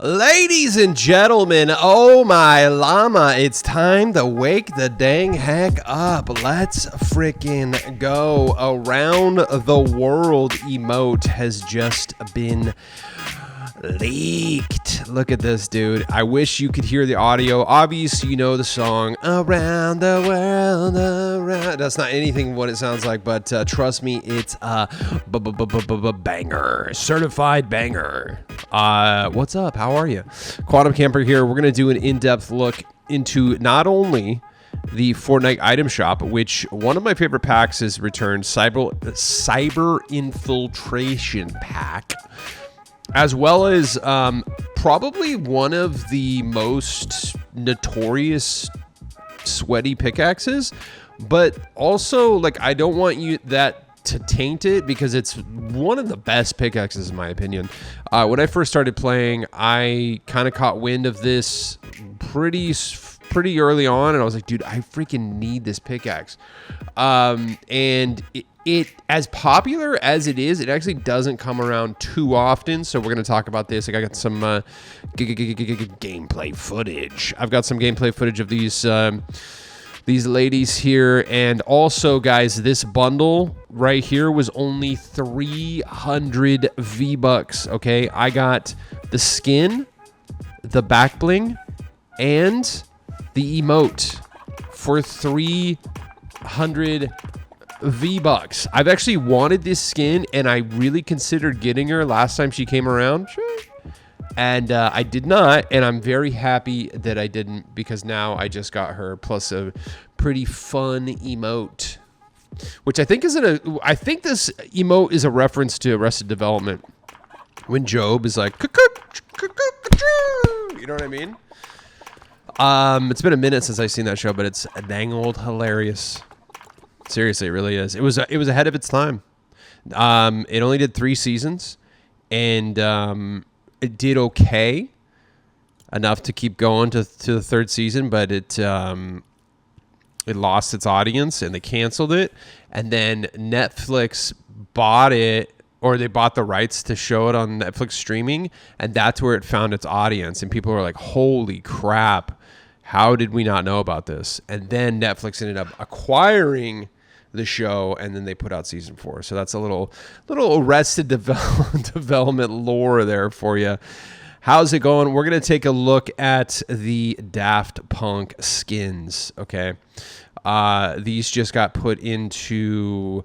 Ladies and gentlemen, oh my llama, it's time to wake the dang heck up. Let's frickin' go. Around the world emote has just been leaked. Look at this, dude. I wish you could hear the audio. Obviously, you know the song Around the World, Around. That's not anything what it sounds like, but trust me, it's a banger. Certified banger. What's up? How are you? Quantum Camper here. We're going to do an in-depth look into not only the Fortnite item shop, which one of my favorite packs is returned, Cyber Infiltration Pack, as well as probably one of the most notorious sweaty pickaxes, but also, like, I don't want you that to taint it because it's one of the best pickaxes in my opinion. When I first started playing, I kind of caught wind of this pretty early on, and I was like, dude, I freaking need this pickaxe. And it as popular as it is, it actually doesn't come around too often. So we're going to talk about this. Like, I got some gameplay footage. I've got some gameplay footage of these ladies here. And also, guys, this bundle right here was only 300 V-Bucks. Okay, I got the skin, the back bling, and the emote for 300 V-Bucks. I've actually wanted this skin, and I really considered getting her last time she came around. And I did not, and I'm very happy that I didn't, because now I just got her, plus a pretty fun emote, which I think I think this emote is a reference to Arrested Development, when Job is like, you know what I mean? It's been a minute since I've seen that show, but it's dang old hilarious. Seriously, it really is. It was ahead of its time. It only did 3 seasons, and it did okay, enough to keep going to the 3rd season, but it lost its audience and they canceled it. And then Netflix bought it, or they bought the rights to show it on Netflix streaming, and that's where it found its audience. And people were like, holy crap, how did we not know about this? And then Netflix ended up acquiring the show, and then they put out season 4. So that's a little Arrested Development lore there for you. How's it going? We're going to take a look at the Daft Punk skins, okay? These just got put into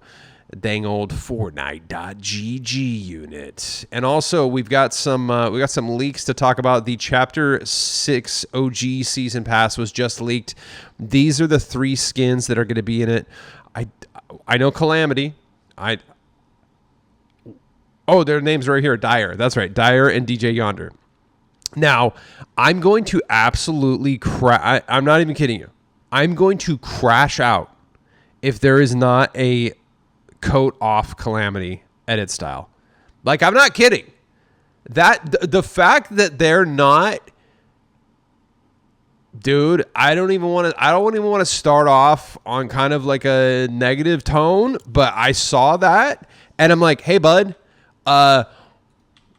dang old Fortnite.gg unit. And also, we've got some leaks to talk about. The Chapter 6 OG Season Pass was just leaked. These are the 3 skins that are going to be in it. I know Calamity. Their names right here. Dyer. That's right. Dyer and DJ Yonder. Now, I'm going to absolutely I'm not even kidding you. I'm going to crash out if there is not a coat off Calamity edit style. Like, I'm not kidding. The fact that they're not, dude, I don't even want to start off on kind of like a negative tone, but I saw that and I'm like, hey bud,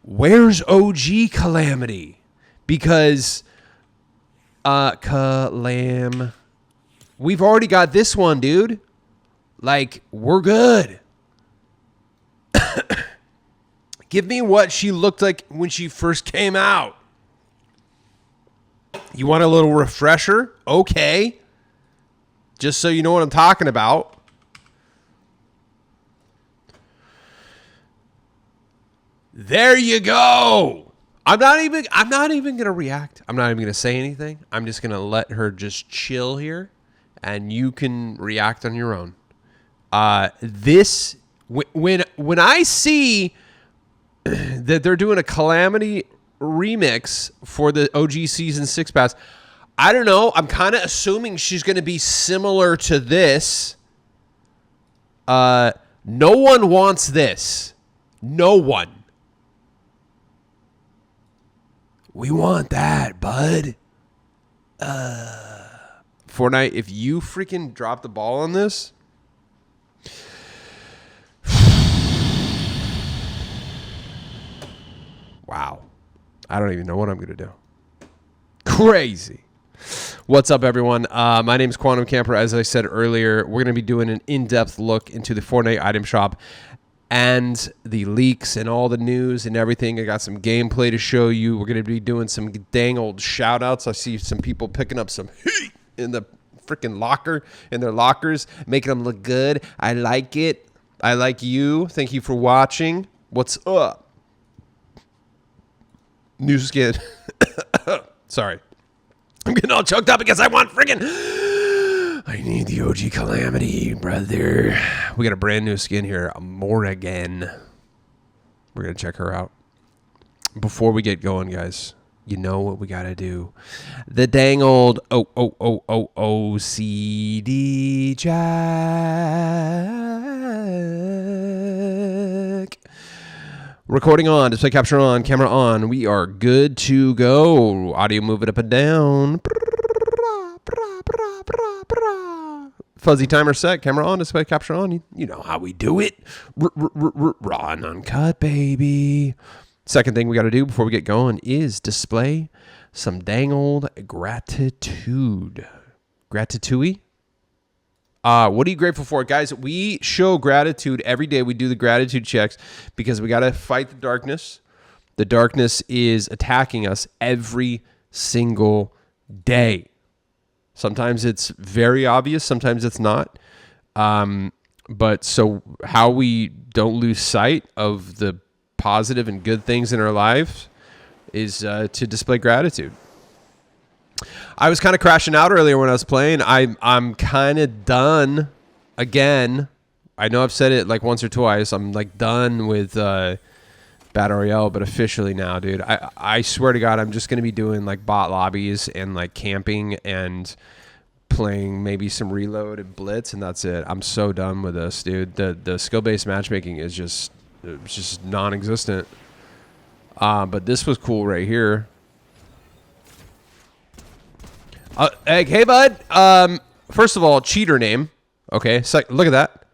where's OG Calamity? Because we've already got this one, dude. Like, we're good. Give me what she looked like when she first came out. You want a little refresher? Okay. Just so you know what I'm talking about. There you go. I'm not even going to react. I'm not even going to say anything. I'm just going to let her just chill here, and you can react on your own. When I see that they're doing a Calamity remix for the OG Season 6 pass, I don't know. I'm kind of assuming she's going to be similar to this. No one wants this. No one. We want that, bud. Fortnite, if you freaking drop the ball on this, wow. I don't even know what I'm going to do. Crazy. What's up, everyone? My name is Quantum Camper. As I said earlier, we're going to be doing an in-depth look into the Fortnite item shop and the leaks and all the news and everything. I got some gameplay to show you. We're going to be doing some dang old shout-outs. I see some people picking up some heat in the freaking locker, in their lockers, making them look good. I like it. I like you. Thank you for watching. What's up? New skin. Sorry. I'm getting all choked up because I want freaking... I need the OG Calamity, brother. We got a brand new skin here, Morrigan. We're going to check her out. Before we get going, guys, you know what we got to do. The dang old OCD check. Recording on, display capture on, camera on. We are good to go. Audio moving up and down. Fuzzy timer set, camera on, display capture on. You know how we do it. Raw and uncut, baby. Second thing we got to do before we get going is display some dang old gratitude. Gratitude? What are you grateful for? Guys, we show gratitude every day. We do the gratitude checks because we got to fight the darkness. The darkness is attacking us every single day. Sometimes it's very obvious. Sometimes it's not. But so how we don't lose sight of the positive and good things in our lives is to display gratitude. I was kind of crashing out earlier when I was playing. I'm kind of done again. I know I've said it like once or twice. I'm like done with Battle Royale, but officially now, dude. I swear to God, I'm just going to be doing like bot lobbies and like camping and playing maybe some reload and blitz, and that's it. I'm so done with this, dude. The skill-based matchmaking is just non-existent. But this was cool right here. Hey, bud. First of all, cheater name. Okay, so look at that.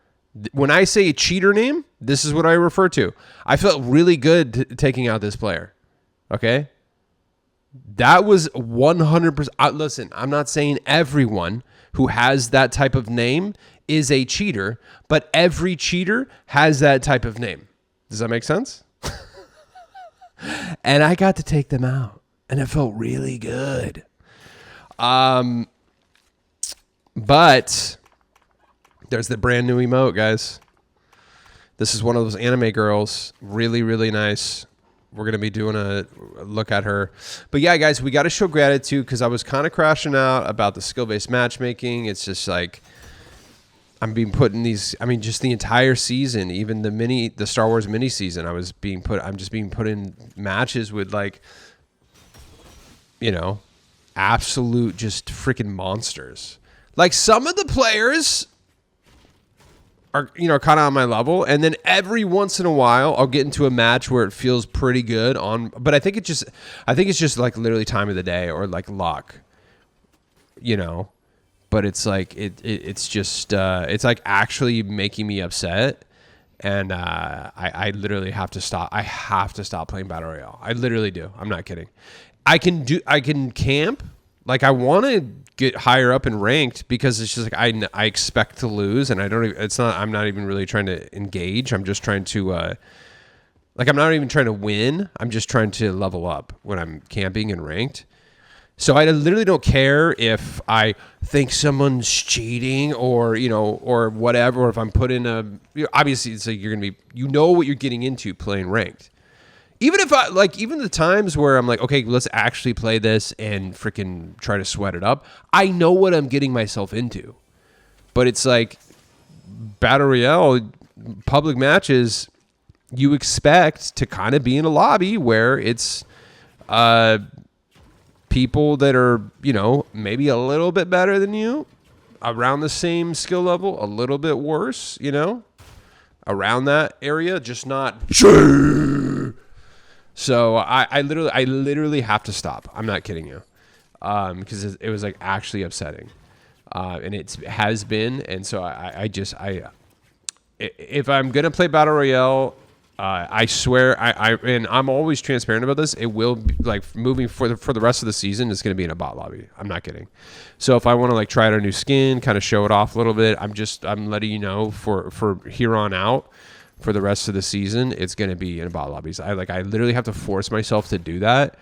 When I say cheater name, this is what I refer to. I felt really good taking out this player. Okay? That was 100%. Listen, I'm not saying everyone who has that type of name is a cheater, but every cheater has that type of name. Does that make sense? And I got to take them out, and it felt really good. But there's the brand new emote, guys. This is one of those anime girls. Really, really nice. We're going to be doing a look at her. But yeah, guys, we got to show gratitude because I was kind of crashing out about the skill-based matchmaking. It's just like I'm being put in these, I mean, just the entire season, even the Star Wars mini season, I'm just being put in matches with like, you know, absolute just freaking monsters. Like some of the players are, you know, kind of on my level, and then every once in a while I'll get into a match where it feels pretty good on, but I think it's just like literally time of the day or like luck, you know. But it's like it's just it's like actually making me upset, and I literally have to stop. I have to stop playing Battle Royale. I literally do. I'm not kidding. I can camp. Like I want to get higher up in ranked because it's just like I expect to lose, and I'm not even really trying to engage. I'm just trying to like I'm not even trying to win. I'm just trying to level up when I'm camping and ranked. So I literally don't care if I think someone's cheating or, you know, or whatever, or if I'm put in obviously it's like you're going to be, you know what you're getting into playing ranked. Even if even the times where I'm like, okay, let's actually play this and freaking try to sweat it up. I know what I'm getting myself into. But it's like Battle Royale, public matches, you expect to kind of be in a lobby where it's people that are, you know, maybe a little bit better than you, around the same skill level, a little bit worse, you know, around that area, just not. So I literally have to stop. I'm not kidding you, because it was like actually upsetting, and it has been. And so if I'm gonna play Battle Royale, I swear, and I'm always transparent about this. It will be, like, moving for the rest of the season is going to be in a bot lobby. I'm not kidding. So if I want to like try out a new skin, kind of show it off a little bit, I'm letting you know for here on out, for the rest of the season, it's going to be in bot lobbies. I literally have to force myself to do that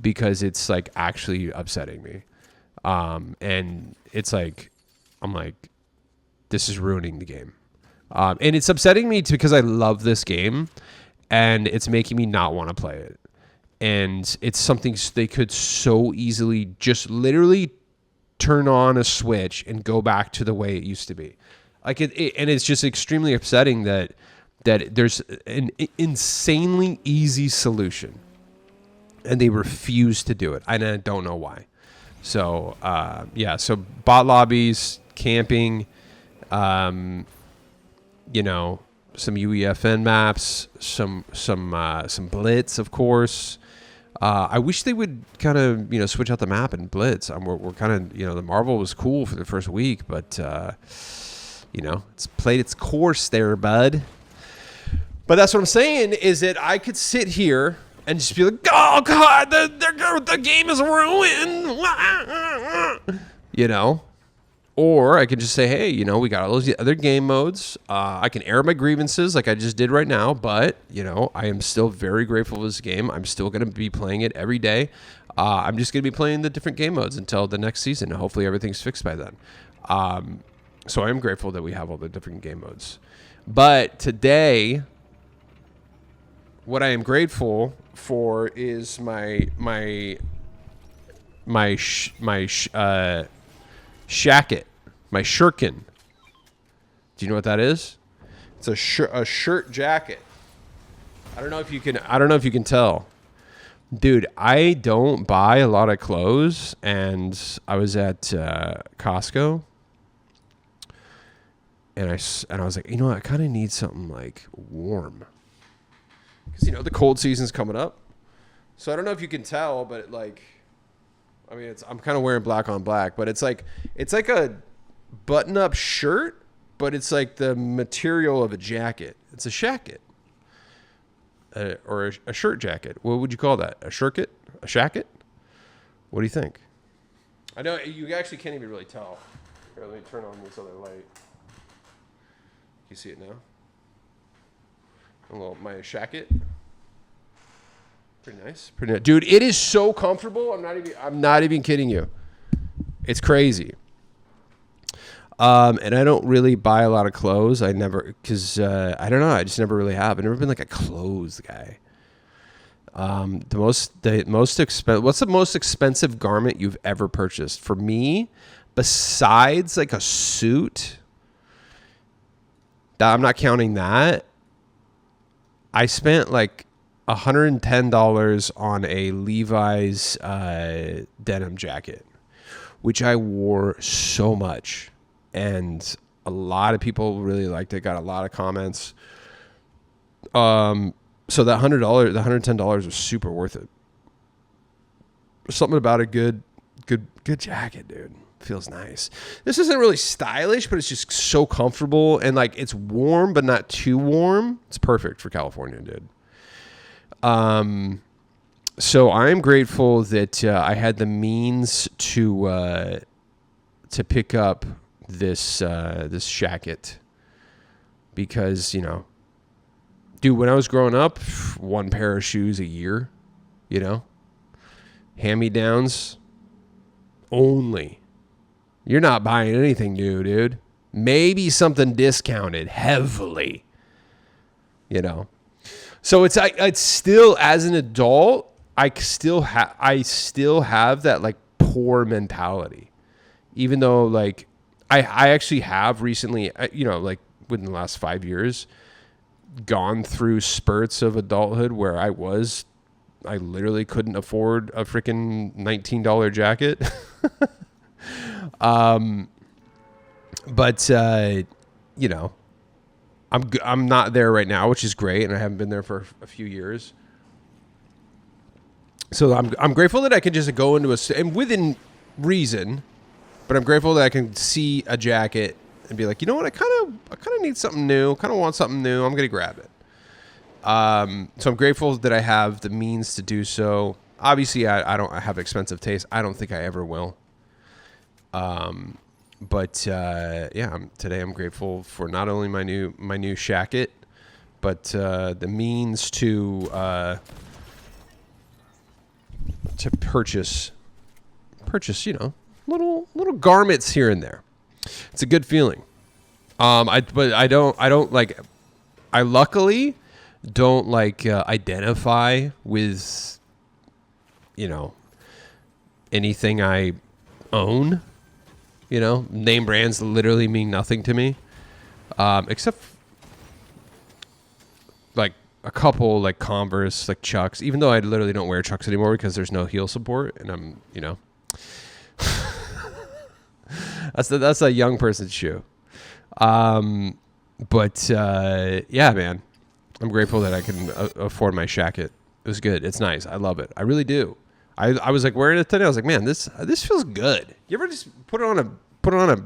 because it's like actually upsetting me. And it's like, I'm like, this is ruining the game. And it's upsetting me because I love this game and it's making me not want to play it. And it's something they could so easily just literally turn on a switch and go back to the way it used to be. Like and it's just extremely upsetting that there's an insanely easy solution and they refuse to do it. And I don't know why. So, so bot lobbies, camping, you know, some UEFN maps, some Blitz, of course. I wish they would kind of, you know, switch out the map and Blitz. We're kind of, you know, the Marvel was cool for the first week, but, you know, it's played its course there, bud. But that's what I'm saying is that I could sit here and just be like, oh, God, the game is ruined. You know? Or I could just say, hey, you know, we got all those other game modes. I can air my grievances like I just did right now. But, you know, I am still very grateful for this game. I'm still going to be playing it every day. I'm just going to be playing the different game modes until the next season. Hopefully everything's fixed by then. So I am grateful that we have all the different game modes. But today, what I am grateful for is my shacket. My shirkin. Do you know what that is? It's a shirt jacket. I don't know if you can tell. Dude, I don't buy a lot of clothes, and I was at Costco, and I was like, you know what? I kind of need something like warm, because you know the cold season's coming up. So I don't know if you can tell, but like, I mean, I'm kind of wearing black on black, but it's like a button-up shirt, but it's like the material of a jacket. It's a shacket, or a shirt jacket. What would you call that? A shirket? A shacket? What do you think? I know you actually can't even really tell. Here, let me turn on this other light. You see it now? A little my shacket. Pretty nice. Pretty nice. Dude, it is so comfortable. I'm not even kidding you. It's crazy. And I don't really buy a lot of clothes. I never, because I don't know. I just never really have. I've never been like a clothes guy. What's the most expensive garment you've ever purchased? For me, besides like a suit, I'm not counting that. I spent like $110 on a Levi's denim jacket, which I wore so much. And a lot of people really liked it. Got a lot of comments. So that $100, the $110 was super worth it. There's something about a good jacket, dude. Feels nice. This isn't really stylish, but it's just so comfortable and like it's warm, but not too warm. It's perfect for California, dude. So I'm grateful that I had the means to pick up this shacket, because, you know, dude, when I was growing up, one pair of shoes a year, you know, hand-me-downs only. You're not buying anything new, dude. Maybe something discounted heavily, you know. So it's still, as an adult, I still have that like poor mentality, even though like I actually have recently, you know, like within the last 5 years, gone through spurts of adulthood where I literally couldn't afford a freaking $19 jacket. But you know, I'm not there right now, which is great, and I haven't been there for a few years. So I'm grateful that I can just go into and within reason, but I'm grateful that I can see a jacket and be like, you know what, I kind of need something new, kind of want something new. I'm gonna grab it. So I'm grateful that I have the means to do so. Obviously, I don't have expensive taste. I don't think I ever will. But yeah, today I'm grateful for not only my new shacket, but the means to purchase, little garments here and there. It's a good feeling. I luckily don't identify with, anything I own. Name brands literally mean nothing to me, except like a couple like Converse, like Chucks, even though I literally don't wear Chucks anymore because there's no heel support. And I'm, that's a young person's shoe. But yeah, man, I'm grateful that I can afford my shacket. It was good. It's nice. I love it. I really do. I was like wearing it today. I was like, man, this feels good. You ever just put on a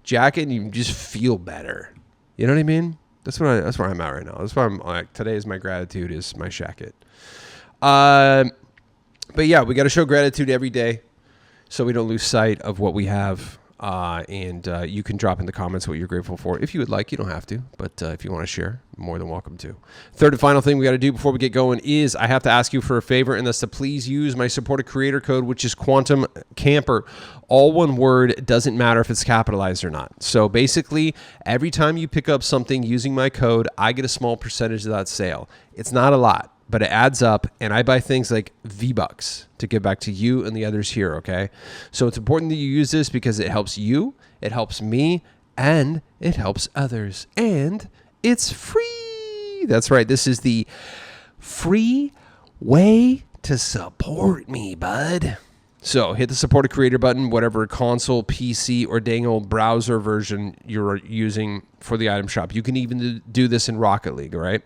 jacket and you just feel better? You know what I mean? That's where I'm at right now. That's why I'm like, today is my gratitude is my shacket. But yeah, we got to show gratitude every day so we don't lose sight of what we have. And you can drop in the comments what you're grateful for. If you would like, you don't have to, but if you want to share, more than welcome to. Third and final thing we got to do before we get going is I have to ask you for a favor, and that's to please use my supported creator code, which is Quantum Camper. All one word. It doesn't matter if it's capitalized or not. So basically, every time you pick up something using my code, I get a small percentage of that sale. It's not a lot, but it adds up, and I buy things like V-Bucks to give back to you and the others here, okay? So it's important that you use this because it helps you, it helps me, and it helps others. And it's free. That's right. This is the free way to support me, bud. So hit the support a creator button, whatever console, PC, or dang old browser version you're using for the item shop. You can even do this in Rocket League, all right?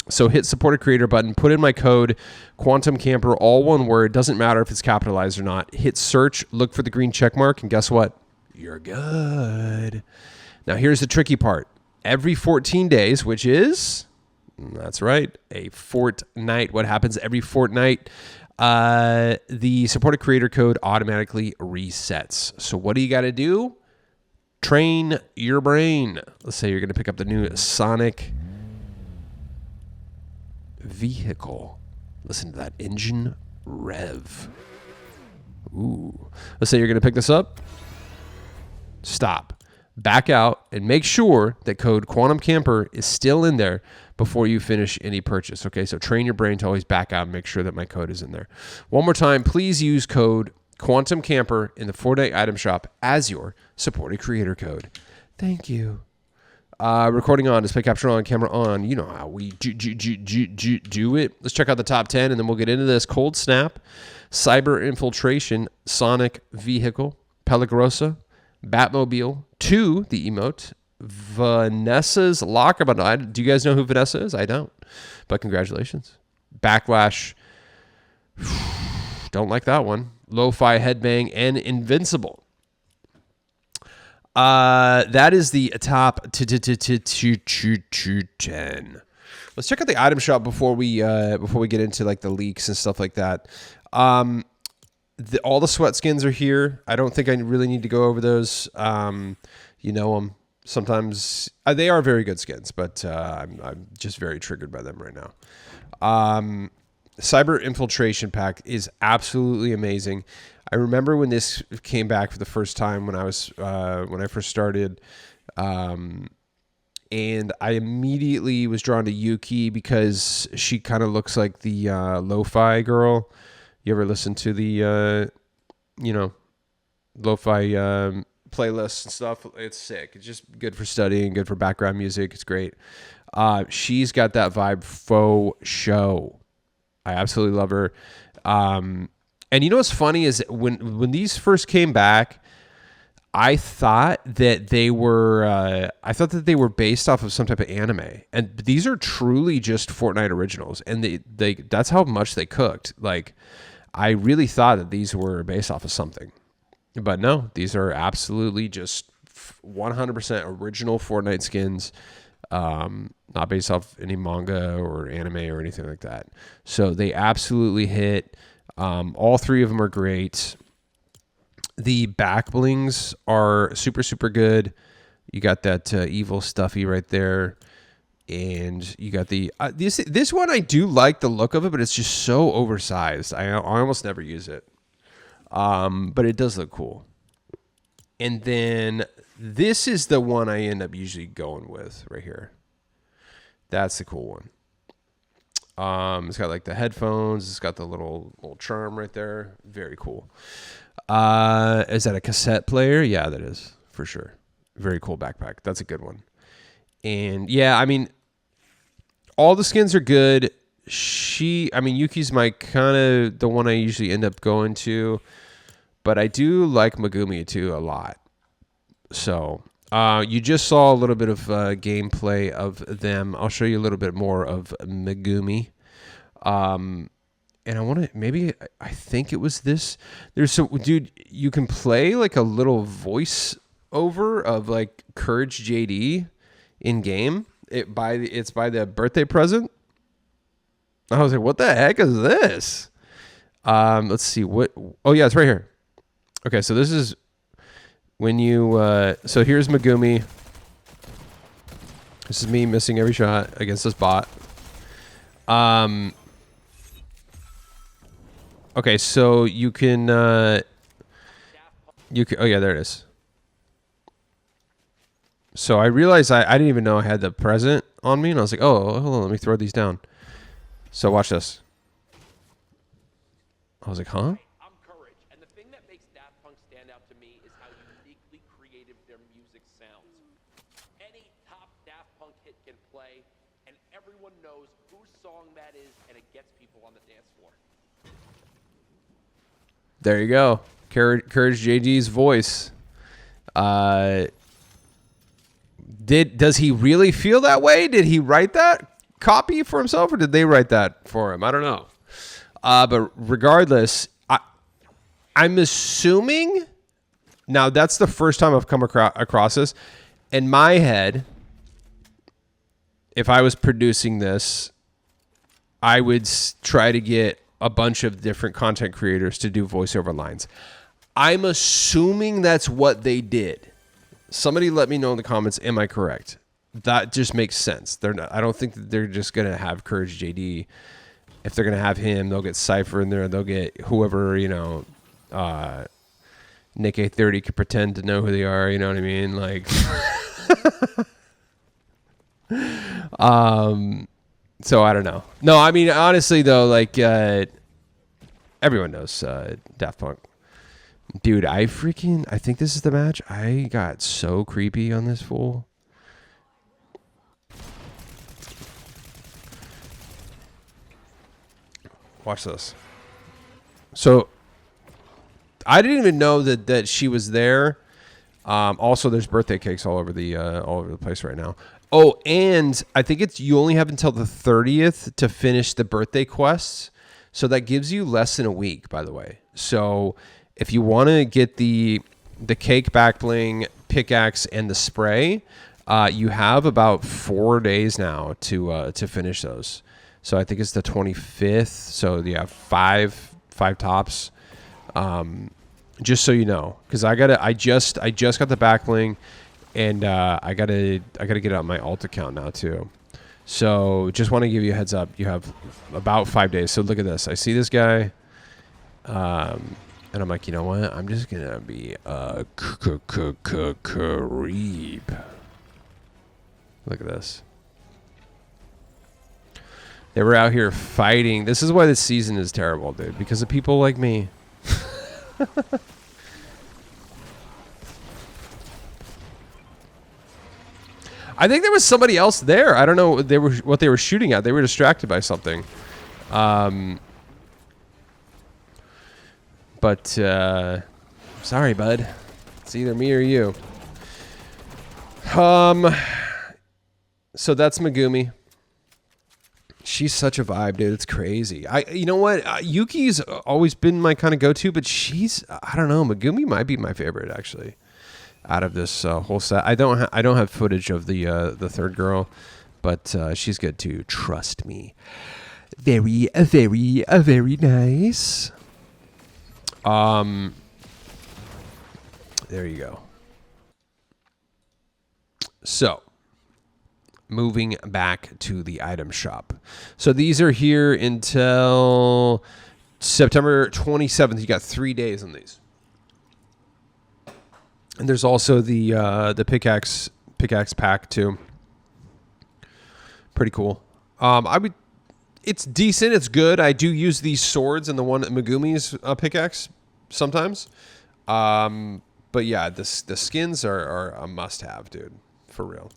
So hit support a creator button, put in my code, Quantum Camper, all one word. Doesn't matter if it's capitalized or not. Hit search, look for the green check mark, and guess what? You're good. Now here's the tricky part. Every 14 days, which is, that's right, a fortnight. What happens every fortnight? The support a creator code automatically resets. So what do you got to do? Train your brain. Let's say you're going to pick up the new Sonic vehicle. Listen to that engine rev. Ooh. Let's say you're going to pick this up. Stop. Back out and make sure that code Quantum Camper is still in there before you finish any purchase. Okay, so train your brain to always back out and make sure that my code is in there. One more time, please use code Quantum Camper in the Fortnite item shop as your supported creator code. Thank you. Recording on, display capture on, camera on. You know how we do it. Let's check out the top 10, and then we'll get into this. Cold Snap, Cyber Infiltration, Sonic Vehicle, Pelagrosa, Batmobile, 2, the emote, Vanessa's Locker Bundle. Do you guys know who Vanessa is? I don't. But congratulations. Backlash. Don't like that one. Lo-Fi Headbang and Invincible. That is the top 10. Let's check out the item shop before we get into like the leaks and stuff like that. All the sweat skins are here. I don't think I really need to go over those. You know them. Sometimes they are very good skins, but I'm just very triggered by them right now. Cyber Infiltration Pack is absolutely amazing. I remember when this came back for the first time when I first started, and I immediately was drawn to Yuki because she kind of looks like the lo-fi girl. You ever listen to the lo-fi playlists and stuff? It's sick. It's just good for studying, good for background music. It's great. She's got that vibe faux show. I absolutely love her. And you know what's funny is when these first came back, I thought that they were based off of some type of anime, and these are truly just Fortnite originals, and they that's how much they cooked. Like, I really thought that these were based off of something, but no, these are absolutely just 100% original Fortnite skins. Not based off any manga or anime or anything like that. So they absolutely hit. All three of them are great. The back blings are super, super good. You got that evil stuffy right there. And you got the this one. I do like the look of it, but it's just so oversized. I almost never use it. But it does look cool. And then this is the one I end up usually going with right here. That's the cool one. It's got like the headphones. It's got the little charm right there. Very cool. Is that a cassette player? Yeah, that is for sure. Very cool backpack. That's a good one. And yeah, I mean, all the skins are good. Yuki's my kind of the one I usually end up going to, but I do like Megumi too a lot. So you just saw a little bit of gameplay of them. I'll show you a little bit more of Megumi. And I think it was this. Dude, you can play like a little voice over of like Courage JD in game. It's by the birthday present. I was like, what the heck is this? Let's see what. Oh yeah, it's right here. Okay, so this is when you. So here's Megumi. This is me missing every shot against this bot. Okay, so you can. Oh yeah, there it is. So I realized I didn't even know I had the present on me, and I was like, oh, hold on, let me throw these down. So watch this. I was like, huh? I'm Courage, and the thing that makes Daft Punk stand out to me is how uniquely creative their music sounds. Any top Daft Punk hit can play, and everyone knows whose song that is, and it gets people on the dance floor. There you go. Courage JD's voice. Does he really feel that way? Did he write that copy for himself, or did they write that for him? I don't know. But regardless, I'm assuming now that's the first time I've come across this. In my head, if I was producing this, I would try to get a bunch of different content creators to do voiceover lines. I'm assuming that's what they did. Somebody let me know in the comments, am I correct? That just makes sense. I don't think that they're just going to have Courage JD. If they're going to have him, they'll get Cypher in there. They'll get whoever, Nick A30 could pretend to know who they are. You know what I mean? Like, so I don't know. No, I mean, honestly though, like, everyone knows, Daft Punk. Dude, I think this is the match. I got so creepy on this fool. Watch this. So, I didn't even know that she was there. Also, there's birthday cakes all over the place right now. Oh, and I think you only have until the 30th to finish the birthday quests. So that gives you less than a week, by the way. So if you want to get the cake back bling, pickaxe, and the spray, you have about 4 days now to finish those. So I think it's the 25th. So you have five tops. Just so you know, because I just got the back bling, and I gotta get it on my alt account now too. So just want to give you a heads up. You have about 5 days. So look at this. I see this guy. And I'm like, you know what? I'm just going to be a creep. Look at this. They were out here fighting. This is why this season is terrible, dude. Because of people like me. I think there was somebody else there. I don't know what they were shooting at. They were distracted by something. But sorry, bud. It's either me or you. So that's Megumi. She's such a vibe, dude. It's crazy. You know what? Yuki's always been my kind of go-to, but I don't know. Megumi might be my favorite, actually. out of this whole set. I don't have footage of the third girl, but she's good too. Trust me. Very nice. There you go. So, moving back to the item shop. So these are here until September 27th. You got 3 days on these. And there's also the pickaxe pack too. Pretty cool. It's decent. It's good. I do use these swords and the one Megumi's pickaxe sometimes. But yeah, the skins are a must-have, dude, for real.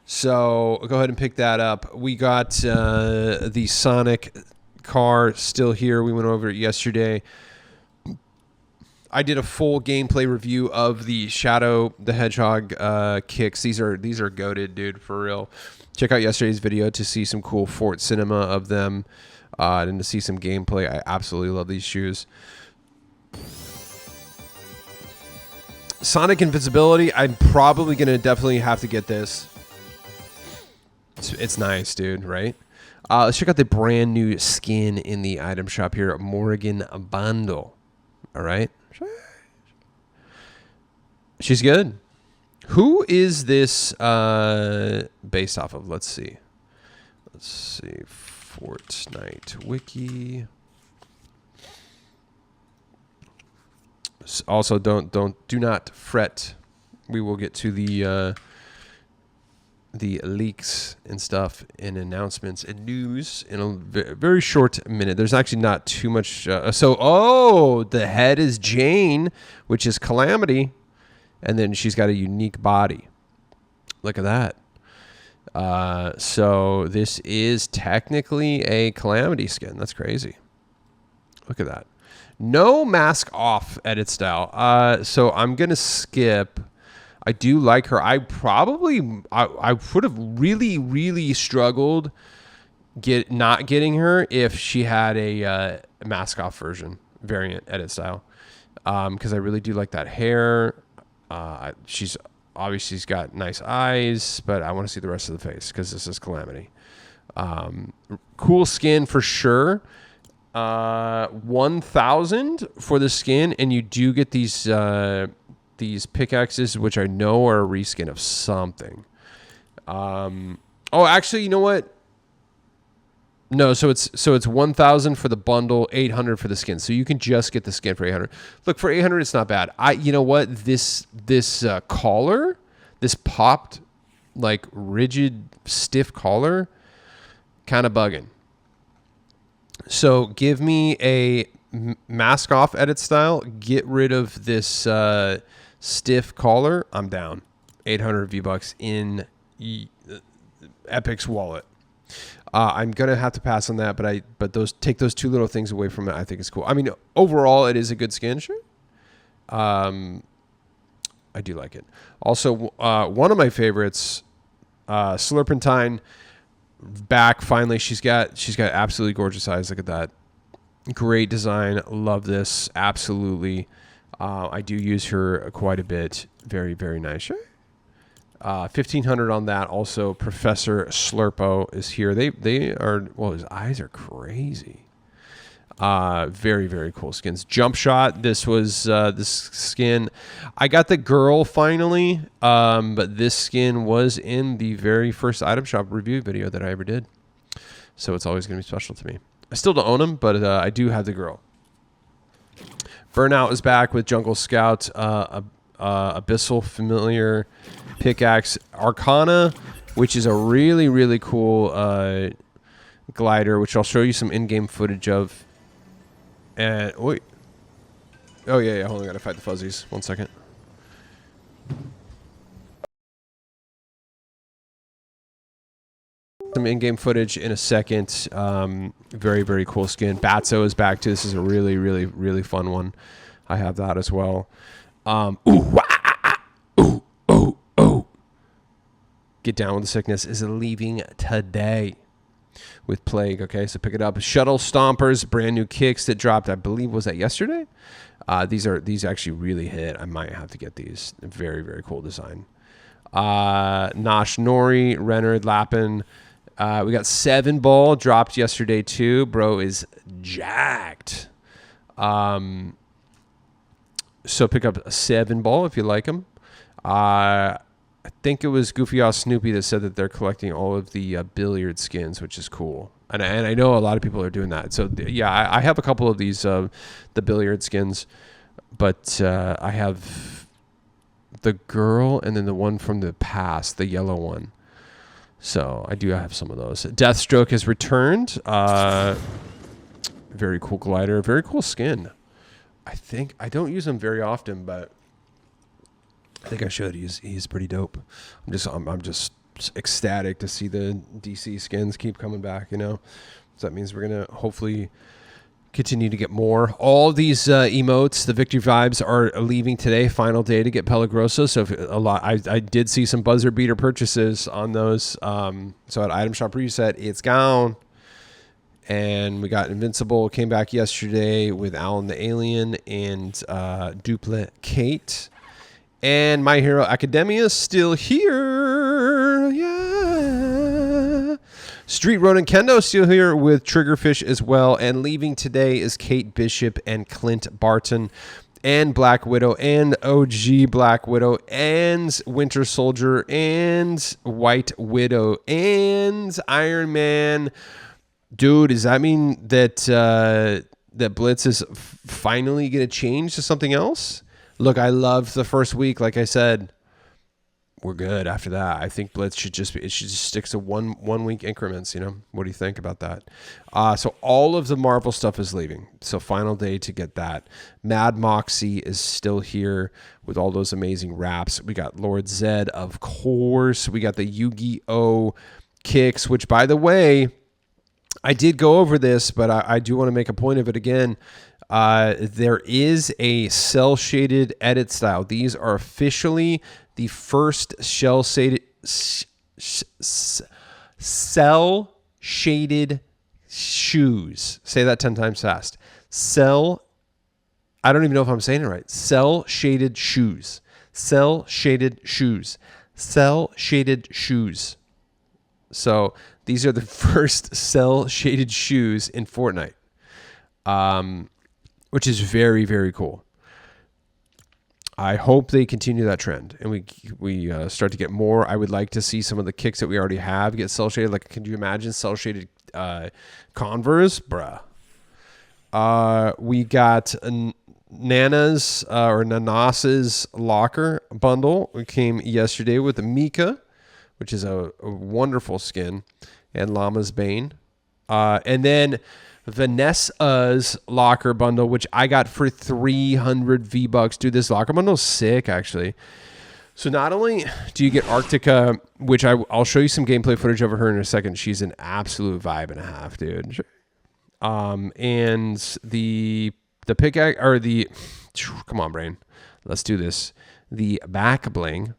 So go ahead and pick that up. We got the Sonic car still here. We went over it yesterday. I did a full gameplay review of the Shadow the Hedgehog kicks. These are goated, dude, for real. Check out yesterday's video to see some cool Fort Cinema of them and to see some gameplay. I absolutely love these shoes. Sonic Invincibility, I'm probably going to definitely have to get this. It's nice, dude, right? Let's check out the brand new skin in the item shop here, Morrigan Bundle. All right. She's good. Who is this based off of? Let's see. Fortnite wiki. Also, do not fret. We will get to the leaks and stuff and announcements and news in a very short minute. There's actually not too much. The head is Jane, which is Calamity. And then she's got a unique body. Look at that. So this is technically a Calamity skin. That's crazy. Look at that. No mask off edit style. So I'm going to skip. I do like her. I would have really struggled not getting her if she had a mask off variant edit style. Because I really do like that hair. She's got nice eyes, but I want to see the rest of the face because this is Calamity. Cool skin for sure. 1,000 for the skin, and you do get these pickaxes, which I know are a reskin of something. Actually, you know what? No, so it's 1,000 for the bundle, 800 for the skin. So you can just get the skin for 800. Look, for 800, it's not bad. You know what? This collar, this popped, like rigid, stiff collar, kind of bugging. So give me a mask off edit style. Get rid of this stiff collar. I'm down. 800 V-Bucks in Epic's wallet. I'm gonna have to pass on that, but take those two little things away from it. I think it's cool. I mean, overall, it is a good skin, sure. I do like it. Also, one of my favorites, Slurpentine, back finally. She's got absolutely gorgeous eyes. Look at that, great design. Love this absolutely. I do use her quite a bit. Very nice. Sure. 1,500 on that. Also, Professor Slurpo is here. They are, well, his eyes are crazy. Very cool skins. Jump Shot. This was this skin. I got the girl finally, but this skin was in the very first item shop review video that I ever did. So it's always going to be special to me. I still don't own him, but I do have the girl. Burnout is back with Jungle Scout, Abyssal Familiar, Pickaxe, Arcana, which is a really cool glider, which I'll show you some in-game footage of. And wait, oh yeah, hold on, I gotta fight the fuzzies. 1 second. Some in-game footage in a second. Very cool skin. Batso is back too. This is a really fun one. I have that as well. Get Down with the Sickness is leaving today with Plague. Okay, so pick it up. Shuttle Stompers, brand new kicks that dropped, I believe, was that yesterday? These actually really hit. I might have to get these. Very, very cool design. Nosh Nori, Renard Lappin. We got 7 ball dropped yesterday too. Bro is jacked. So pick up a 7 ball if you like them. I think it was Goofy Ass Snoopy that said that they're collecting all of the billiard skins, which is cool. And I know a lot of people are doing that. So yeah, I have a couple of these the billiard skins, but I have the girl and then the one from the past, the yellow one. So I do have some of those. Deathstroke has returned. Very cool glider, very cool skin. I think I don't use him very often, but I think I should. He's pretty dope. I'm just ecstatic to see the DC skins keep coming back. So that means we're gonna hopefully continue to get more. All these emotes, the victory vibes, are leaving today. Final day to get Pelagroso. So I did see some buzzer beater purchases on those. So at Item Shop Reset, it's gone. And we got Invincible, came back yesterday with Alan the Alien and Duplicate. And My Hero Academia is still here. Yeah. Street Rodent Kendo still here with Triggerfish as well. And leaving today is Kate Bishop and Clint Barton and Black Widow and OG Black Widow and Winter Soldier and White Widow and Iron Man. Dude, does that mean that that Blitz is finally going to change to something else? Look, I loved the first week. Like I said, we're good after that. I think Blitz should just stick to one week increments. What do you think about that? So all of the Marvel stuff is leaving. So final day to get that. Mad Moxie is still here with all those amazing raps. We got Lord Zed, of course. We got the Yu-Gi-Oh kicks, which, by the way, I did go over this, but I do want to make a point of it again. There is a cell shaded edit style. These are officially the first cell shaded shoes. Say that 10 times fast. I don't even know if I'm saying it right. Cell shaded shoes. Cell shaded shoes. Cell shaded shoes. So these are the first cell shaded shoes in Fortnite, which is very, very cool. I hope they continue that trend and we start to get more. I would like to see some of the kicks that we already have get cell shaded. Like, can you imagine cell shaded Converse? Bruh. We got Nana's or Nanas's locker bundle. We came yesterday with the Mika, which is a wonderful skin, and Llama's Bane. And then Vanessa's locker bundle, which I got for 300 V-Bucks. Dude, this locker bundle is sick, actually. So not only do you get Arctica, which I'll show you some gameplay footage of her in a second. She's an absolute vibe and a half, dude. And the pickaxe, or come on, brain. Let's do this. The back bling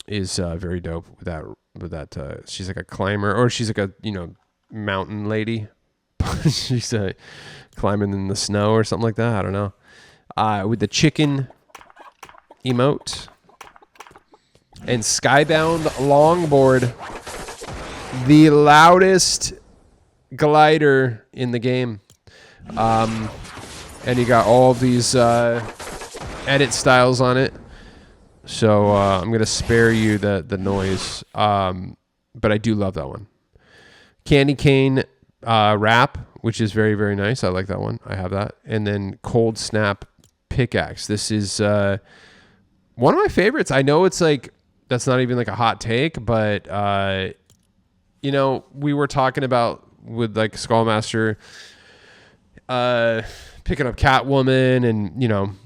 is very dope with that. She's like a climber, or she's like a mountain lady. She's climbing in the snow or something like that. I don't know. With the chicken emote and Skybound longboard, the loudest glider in the game. And you got all of these edit styles on it. So I'm going to spare you the noise. But I do love that one. Candy cane wrap, which is very, very nice. I like that one. I have that. And then Cold Snap pickaxe. This is one of my favorites. I know it's like, that's not even like a hot take, but we were talking about with like Skullmaster picking up Catwoman and,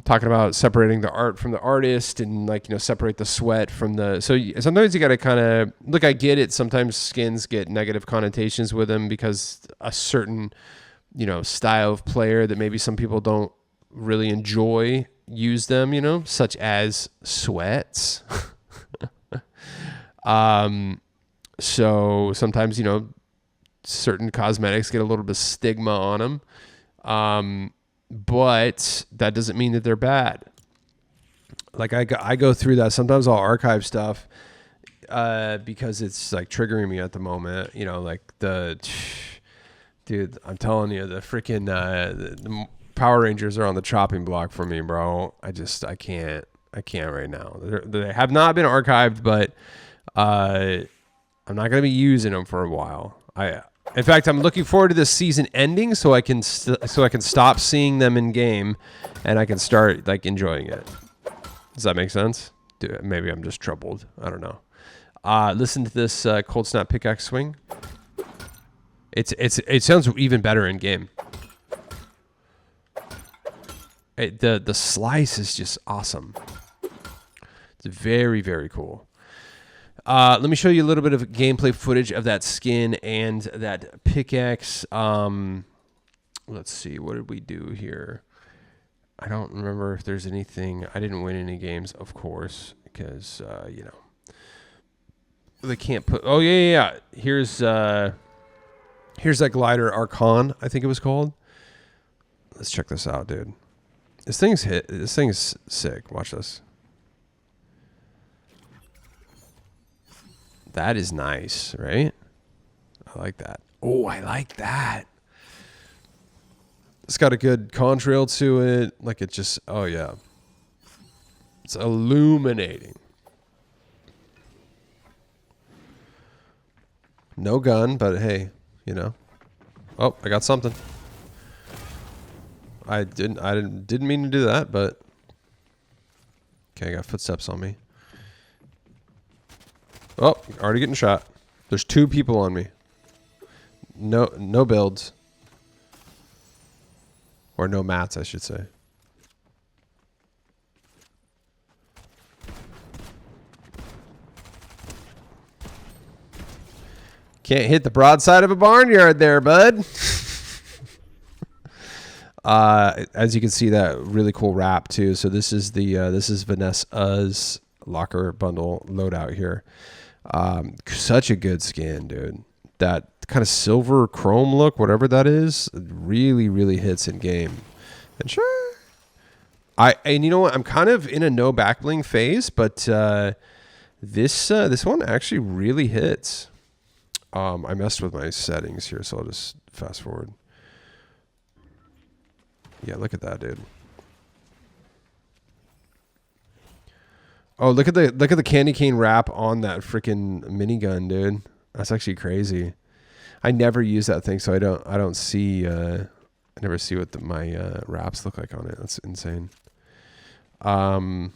talking about separating the art from the artist and separate the sweat from the, so sometimes you got to kind of look, I get it. Sometimes skins get negative connotations with them because a certain, style of player that maybe some people don't really enjoy use them, such as sweats. So sometimes, certain cosmetics get a little bit of stigma on them. but that doesn't mean that they're bad. Like I go through that. Sometimes I'll archive stuff because it's like triggering me at the moment. You know, like dude, I'm telling you, the freaking the Power Rangers are on the chopping block for me, bro. I can't right now. They have not been archived, but I'm not gonna be using them for a while. In fact, I'm looking forward to this season ending so I can stop seeing them in game, and I can start like enjoying it. Does that make sense? Dude, maybe I'm just troubled. I don't know. Listen to this cold snap pickaxe swing. It sounds even better in game. The slice is just awesome. It's very, very cool. Let me show you a little bit of gameplay footage of that skin and that pickaxe. Let's see. What did we do here? I don't remember if there's anything. I didn't win any games, of course, because, you know, they can't put. Oh, yeah. Here's that glider, Archon, I think it was called. Let's check this out, dude. This thing's sick. Watch this. That is nice, right? I like that. Oh, I like that. It's got a good contrail to it. Like it just, oh yeah. It's illuminating. No gun, but hey, you know. Oh, I got something. I didn't mean to do that, but okay, I got footsteps on me. Oh, already getting shot. There's 2 people on me. No builds. Or no mats, I should say. Can't hit the broadside of a barnyard there, bud. As you can see, that really cool wrap too. So this is Vanessa's locker bundle loadout here. Such a good skin, dude. That kind of silver chrome look, whatever that is, really, really hits in game. And sure, and you know what? I'm kind of in a no backbling phase, but this one actually really hits. I messed with my settings here, so I'll just fast forward. Yeah, look at that, dude. Oh, look at the candy cane wrap on that freaking minigun, dude. That's actually crazy. I never use that thing, so I don't see. I never see what my wraps look like on it. That's insane. Oh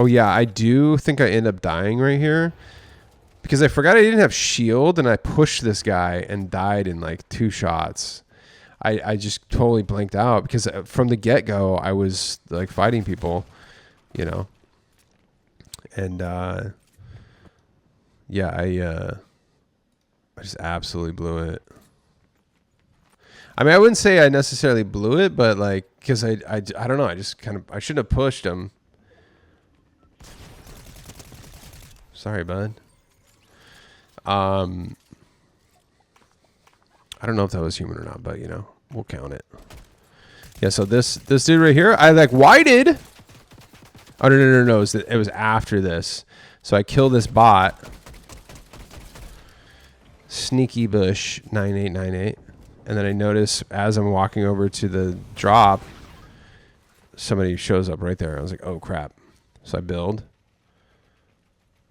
yeah, I do think I end up dying right here because I forgot I didn't have shield, and I pushed this guy and died in like 2 shots. I just totally blanked out because from the get-go I was like fighting people, you know. And yeah, I just absolutely blew it. I mean, I wouldn't say I necessarily blew it, but like, because I don't know, I shouldn't have pushed him. Sorry, bud. I don't know if that was human or not, but you know, we'll count it. Yeah, so this dude right here, I like whited. Oh no, it was after this. So I kill this bot. Sneaky Bush 9898. And then I notice as I'm walking over to the drop, somebody shows up right there. I was like, oh crap. So I build.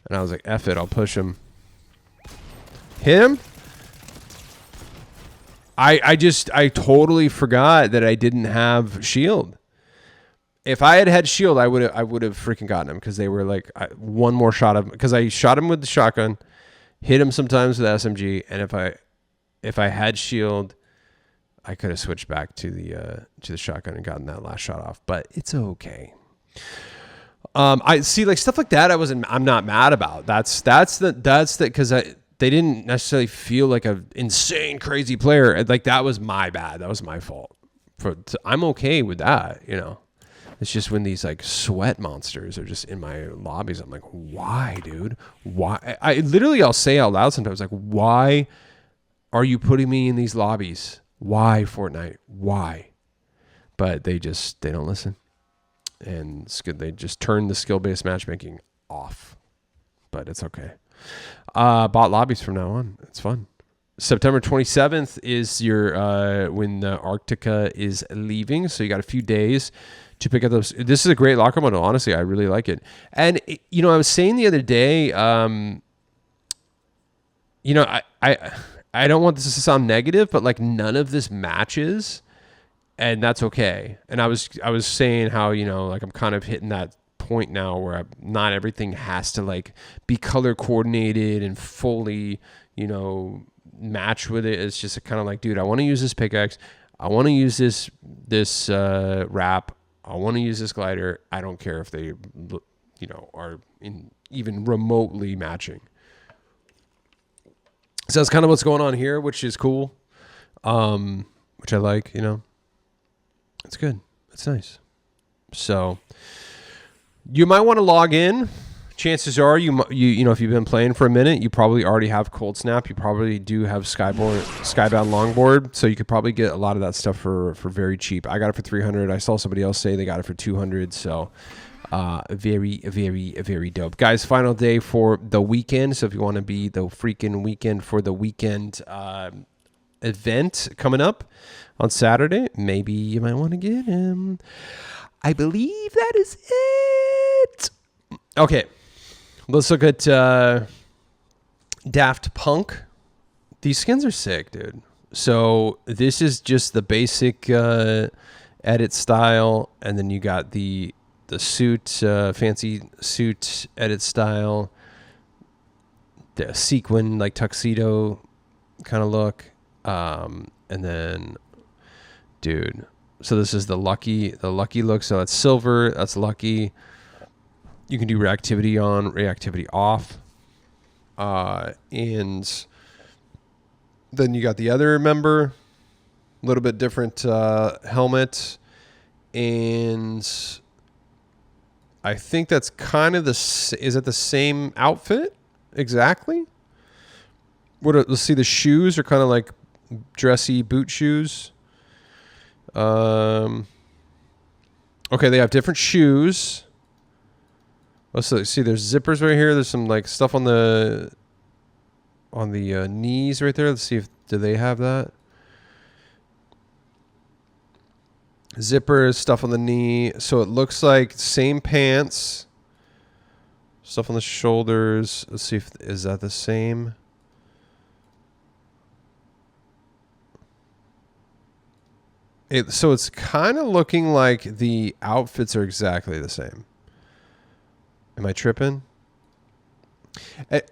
And I was like, F it, I'll push him. Hit him? I totally forgot that I didn't have shield. If I had shield, I would have freaking gotten him because they were like one more shot of, because I shot him with the shotgun, hit him sometimes with SMG, and if I had shield, I could have switched back to the shotgun and gotten that last shot off. But it's okay. I see, like stuff like that. I'm not mad about. That's because they didn't necessarily feel like an insane crazy player. Like that was my bad. That was my fault. I'm okay with that, you know. It's just when these like sweat monsters are just in my lobbies, I'm like, why, dude? Why? I'll say out loud sometimes, like, why are you putting me in these lobbies? Why, Fortnite? Why? but they don't listen, and they just turn the skill-based matchmaking off. But it's okay. Bot lobbies from now on. It's fun. September 27th is your when the Arctica is leaving, so you got a few days to pick up those. This is a great locker model. Honestly, I really like it. And you know, I was saying the other day, you know, I don't want this to sound negative, but like none of this matches, and that's okay. And I was saying how, you know, like I'm kind of hitting that point now where not everything has to like be color coordinated and fully, you know, match with it. It's just kind of like, dude, I want to use this pickaxe. I want to use this wrap. I want to use this glider. I don't care if they, you know, are even remotely matching. So that's kind of what's going on here, which is cool. Which I like, you know. It's good. It's nice. So you might want to log in. Chances are you know, if you've been playing for a minute, you probably already have Cold Snap. You probably do have Skybound Longboard, so you could probably get a lot of that stuff for very cheap. I got it for 300. I saw somebody else say they got it for 200. So very, very, very dope. Guys, final day for the weekend. So if you want to be the freaking weekend for the weekend event coming up on Saturday, maybe you might want to get him. I believe that is it. Okay, let's look at Daft Punk. These skins are sick, dude. So this is just the basic edit style, and then you got the suit, fancy suit edit style, the sequin, like tuxedo kind of look, and then, dude. So this is the lucky look. So that's silver. That's lucky. You can do reactivity on, reactivity off. And then you got the other member, a little bit different helmet. And I think that's kind of is it the same outfit exactly? Let's see, the shoes are kind of like dressy boot shoes. Okay, they have different shoes. Let's see, there's zippers right here. There's some like stuff on the knees right there. Let's see do they have that. Zippers, stuff on the knee. So it looks like same pants. Stuff on the shoulders. Let's see is that the same? So it's kind of looking like the outfits are exactly the same. Am I tripping?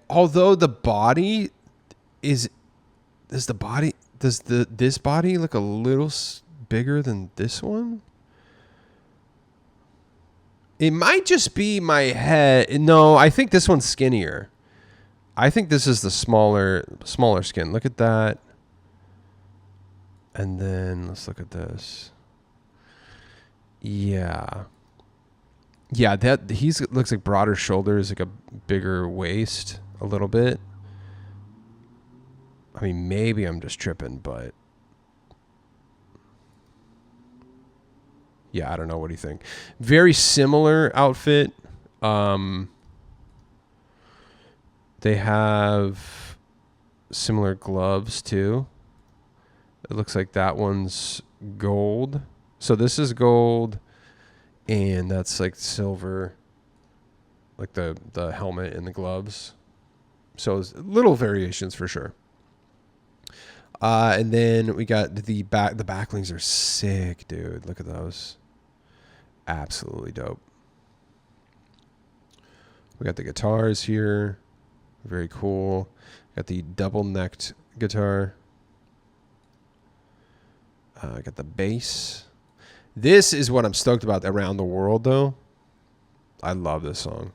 Although the body this body look a little bigger than this one? It might just be my head. No, I think this one's skinnier. I think this is the smaller skin. Look at that. And then let's look at this. Yeah, that looks like broader shoulders, like a bigger waist, a little bit. I mean, maybe I'm just tripping, but yeah, I don't know. What do you think? Very similar outfit. They have similar gloves too. It looks like that one's gold. So this is gold, and that's like silver, like the helmet and the gloves. So it's little variations for sure. And then we got the backlinks are sick, dude. Look at those. Absolutely dope. We got the guitars here. Very cool. Got the double-necked guitar. I got the bass. This is what I'm stoked about. Around the World, though. I love this song.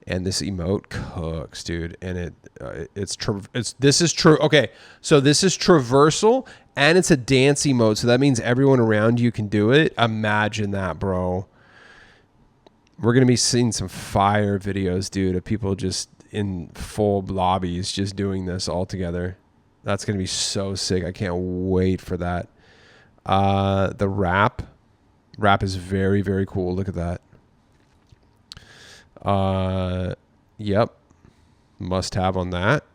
And this emote cooks, dude. And this is true. Okay, so this is traversal, and it's a dance emote. So that means everyone around you can do it. Imagine that, bro. We're gonna be seeing some fire videos, dude, of people just in full lobbies just doing this all together. That's gonna be so sick. I can't wait for that. The wrap Wrap is very, very cool. Look at that. Yep. Must have on that.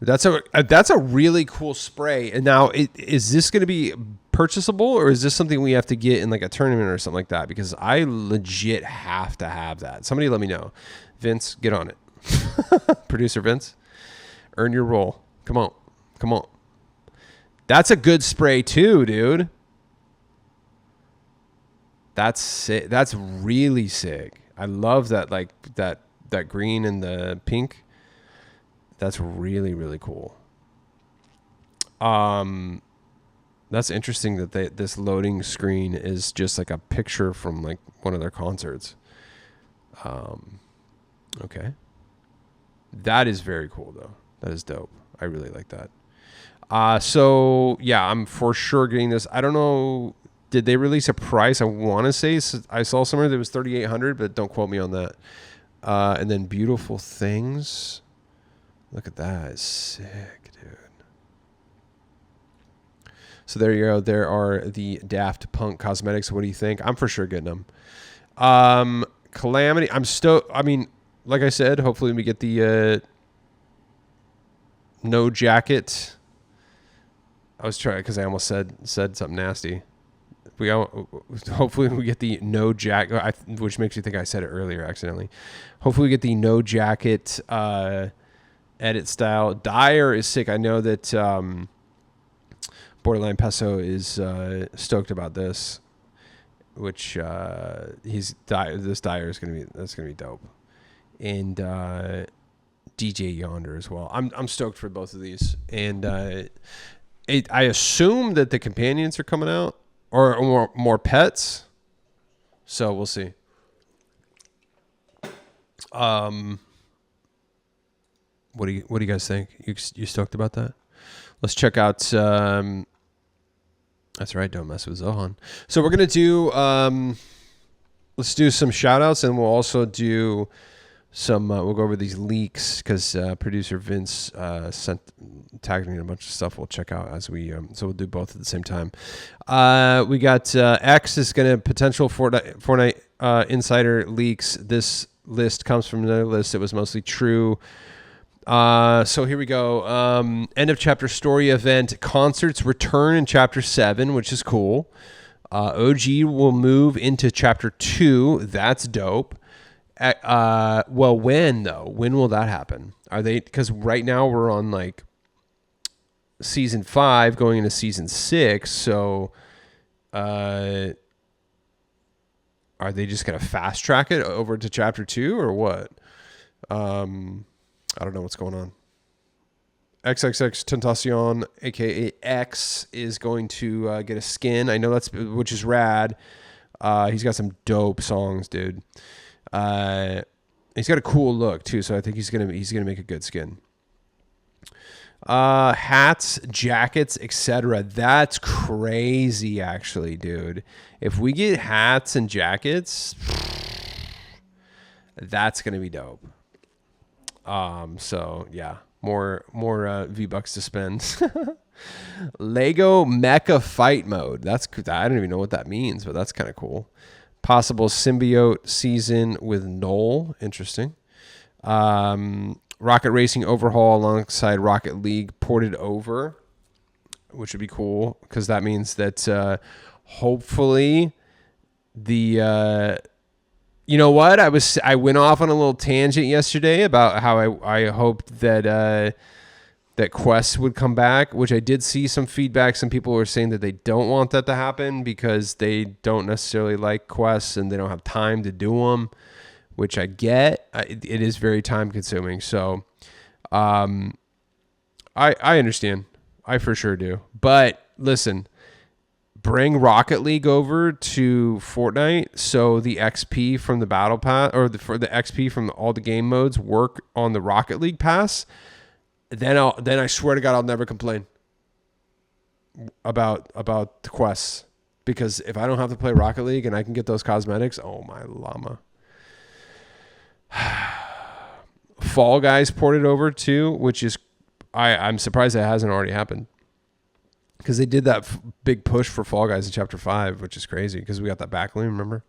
That's a really cool spray. And now, is this going to be purchasable, or is this something we have to get in like a tournament or something like that? Because I legit have to have that. Somebody let me know. Vince, get on it. Producer Vince, earn your role. Come on. Come on. That's a good spray too, dude. That's sick. That's really sick. I love that, like that green and the pink. That's really, really cool. That's interesting that this loading screen is just like a picture from like one of their concerts. Okay. That is very cool though. That is dope. I really like that. So yeah, I'm for sure getting this. I don't know. Did they release a price? I want to say I saw somewhere that it was $3,800, but don't quote me on that. And then Beautiful Things. Look at that. It's sick, dude. So there you go. There are the Daft Punk cosmetics. What do you think? I'm for sure getting them. Calamity. I'm stoked. I mean, like I said, hopefully we get the no jacket. I was trying because I almost said something nasty. Hopefully we get the no jacket, which makes you think I said it earlier accidentally. Hopefully we get the no jacket edit style. Dyer is sick. I know that Borderline Peso is stoked about this, which this Dyer is gonna be dope, and DJ Yonder as well. I'm stoked for both of these, and I assume that the companions are coming out. Or more pets. So we'll see. What do you guys think? You stoked about that? Let's check out. That's right. Don't mess with Zohan. So we're gonna do. Let's do some shout outs, and we'll also do some. We'll go over these leaks because producer Vince tagged me in a bunch of stuff. We'll check out as we. So we'll do both at the same time. We got X is going to potential Fortnite insider leaks. This list comes from another list. It was mostly true. So here we go. End of chapter story event. Concerts return in chapter 7, which is cool. OG will move into chapter 2. That's dope. Well, when though? When will that happen? Are they? Because right now we're on like season 5 going into season 6. So, are they just gonna fast track it over to chapter 2 or what? I don't know what's going on. XXX Tentacion, aka X, is going to get a skin. I know which is rad. He's got some dope songs, dude. He's got a cool look too, so I think he's gonna make a good skin. Hats, jackets, etc. That's crazy, actually, dude. If we get hats and jackets, that's gonna be dope. So yeah, more V-Bucks to spend. Lego Mecha Fight Mode. I don't even know what that means, but that's kind of cool. Possible symbiote season with Noel. Interesting. Rocket Racing overhaul alongside Rocket League ported over, which would be cool because that means that hopefully the you know what, I went off on a little tangent yesterday about how I hoped that that Quest would come back, which I did see some feedback. Some people were saying that they don't want that to happen because they don't necessarily like quests and they don't have time to do them, which I get. It is very time consuming. So I understand. I for sure do. But listen, bring Rocket League over to Fortnite so the XP from the Battle Pass for the XP from all the game modes work on the Rocket League Pass. Then I swear to God I'll never complain about the quests, because if I don't have to play Rocket League and I can get those cosmetics, oh my llama. Fall Guys ported over too, which is I'm surprised that hasn't already happened. because they did that big push for Fall Guys in Chapter 5, which is crazy because we got that backling, remember?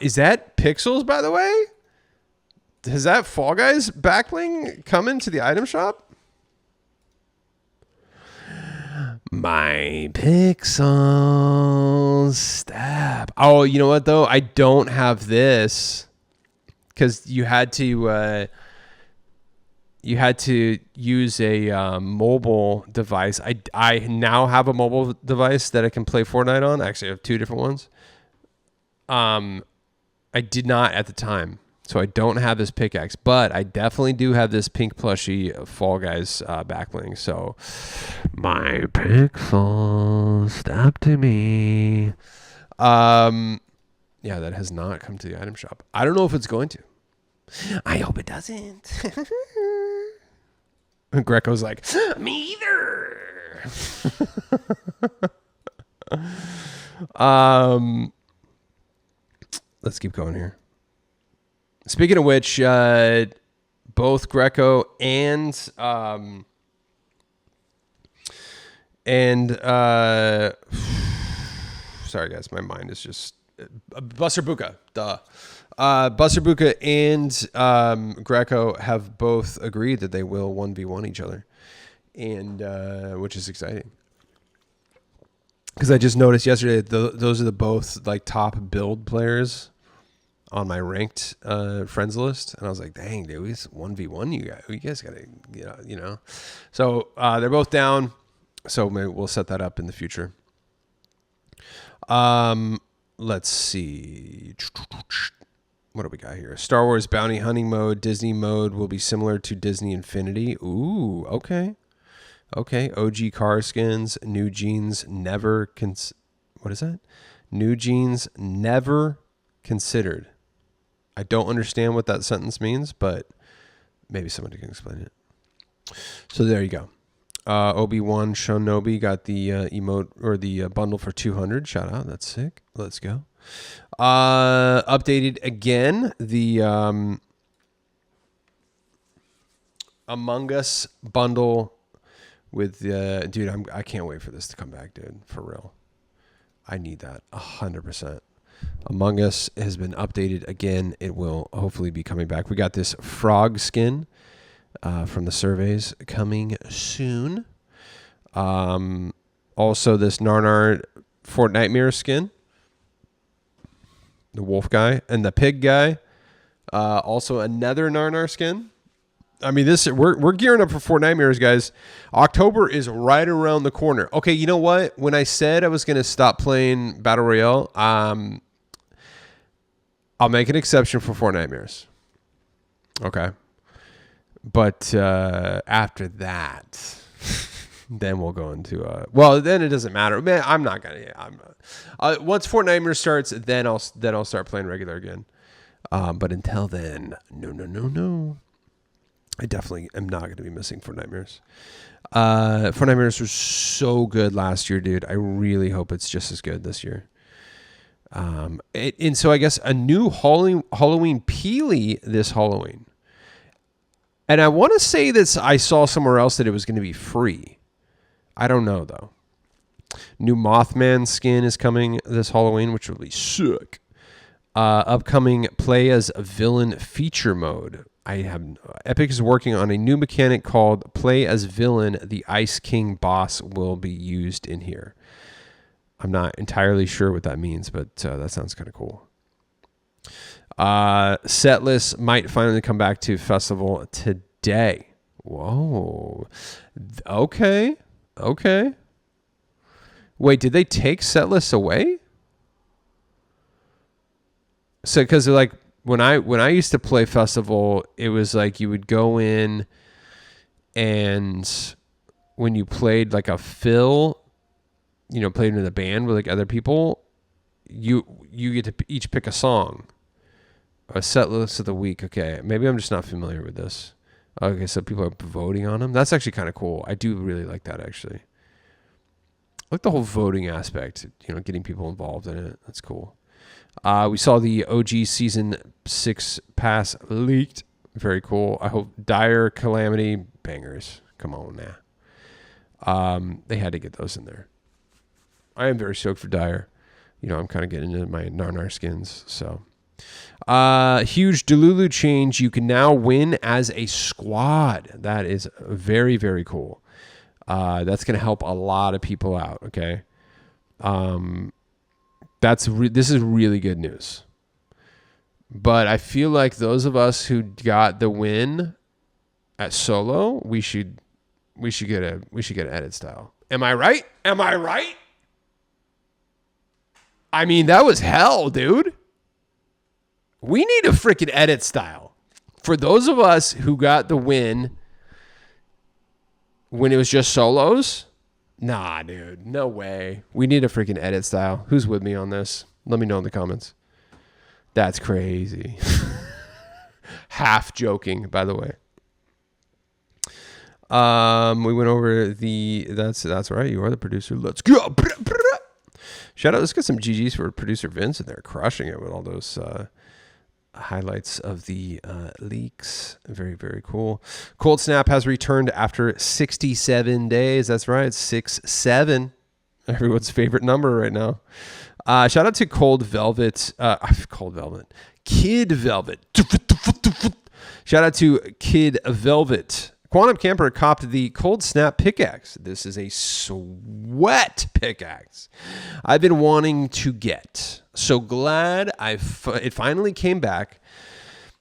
Is that Pixels, by the way? Has that Fall Guys backling come into the item shop? My Pixels. Stab. Oh, you know what, though? I don't have this because you had to use a mobile device. I now have a mobile device that I can play Fortnite on. Actually, I have two different ones. I did not at the time, so I don't have this pickaxe, but I definitely do have this pink plushie Fall Guys backling. So my pixels, step to me. Yeah, that has not come to the item shop. I don't know if it's going to. I hope it doesn't. Greco's like, me either. Let's keep going here. Speaking of which, both Greco and sorry guys, my mind is just Buster Buka. Duh. Buster Buka and Greco have both agreed that they will 1v1 each other, and which is exciting. Because I just noticed yesterday that those are the both like top build players on my ranked friends list, and I was like, "Dang, dude, we 1v1 you guys. You guys gotta, you know." So they're both down. So maybe we'll set that up in the future. Let's see. What do we got here? Star Wars Bounty Hunting mode, Disney mode will be similar to Disney Infinity. Ooh, okay. Okay, OG car skins, new jeans never what is that? New jeans never considered. I don't understand what that sentence means, but maybe somebody can explain it. So there you go. Obi-Wan Shinobi got the emote or the bundle for 200. Shout out, that's sick. Let's go. Updated again the Among Us bundle with dude. I can't wait for this to come back, dude. For real, I need that 100%. Among Us has been updated again. It will hopefully be coming back. We got this frog skin from the surveys coming soon. Also this Narnar Fortnite skin, the wolf guy and the pig guy. Also another Narnar skin. I mean, we're gearing up for Fortnite, guys. October is right around the corner. Okay, you know what? When I said I was going to stop playing Battle Royale, I'll make an exception for Fortnite. Okay. But after that, then we'll go into well, then it doesn't matter. Man, I'm not going to. Once Fortnite starts, then I'll start playing regular again. But until then, no. I definitely am not going to be missing Fortnite. Fortnite was so good last year, dude. I really hope it's just as good this year. And so I guess a new Halloween Peely this Halloween. And I want to say that I saw somewhere else that it was going to be free. I don't know, though. New Mothman skin is coming this Halloween, which will be sick. Upcoming play as a villain feature mode. Epic is working on a new mechanic called Play as Villain. The Ice King boss will be used in here. I'm not entirely sure what that means, but that sounds kind of cool. Set list might finally come back to festival today. Whoa. Okay. Wait, did they take set lists away? So, because like when I used to play festival, it was like you would go in, and when you played like a fill, played in the band with like other people, you get to each pick a song. A set list of the week. Okay, maybe I'm just not familiar with this. Okay, so people are voting on them. That's actually kind of cool. I do really like that, actually. I like the whole voting aspect, getting people involved in it. That's cool. We saw the OG Season 6 pass leaked. Very cool. I hope Dire Calamity bangers. Come on They had to get those in there. I am very stoked for Dyer. You know, I'm kind of getting into my Narnar skins. So, huge Delulu change. You can now win as a squad. That is very, very cool. That's going to help a lot of people out. Okay. This is really good news. But I feel like those of us who got the win at solo, we should get an edit style. Am I right? I mean, that was hell, dude. We need a freaking edit style. For those of us who got the win when it was just solos, nah, dude, no way. We need a freaking edit style. Who's with me on this? Let me know in the comments. That's crazy. Half joking, by the way. We went over that's right. You are the producer. Let's go. Shout out. Let's get some GGs for producer Vince, and they're crushing it with all those highlights of the leaks. Very, very cool. Cold Snap has returned after 67 days. That's right. 6-7. Everyone's favorite number right now. Shout out to Kid Velvet. Shout out to Kid Velvet. Quantum Camper copped the Cold Snap pickaxe. This is a sweat pickaxe I've been wanting to get. So glad it finally came back.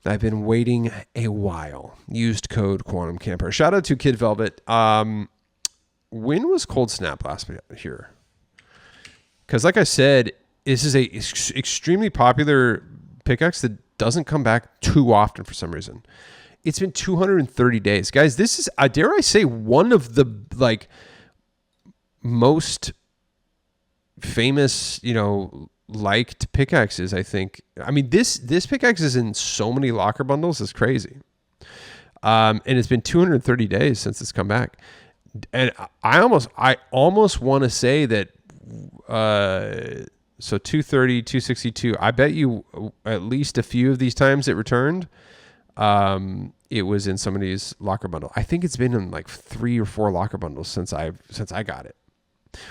I've been waiting a while. Used code Quantum Camper. Shout out to Kid Velvet. When was Cold Snap last here? Because like I said, this is a extremely popular pickaxe that doesn't come back too often for some reason. It's been 230 days. Guys, this is, dare I say, one of the most famous, liked pickaxes, I think. I mean, this pickaxe is in so many locker bundles. It's crazy. And it's been 230 days since it's come back. And I almost want to say that so 230, 262. I bet you at least a few of these times it returned. It was in somebody's locker bundle. I think it's been in like 3 or 4 locker bundles since I got it,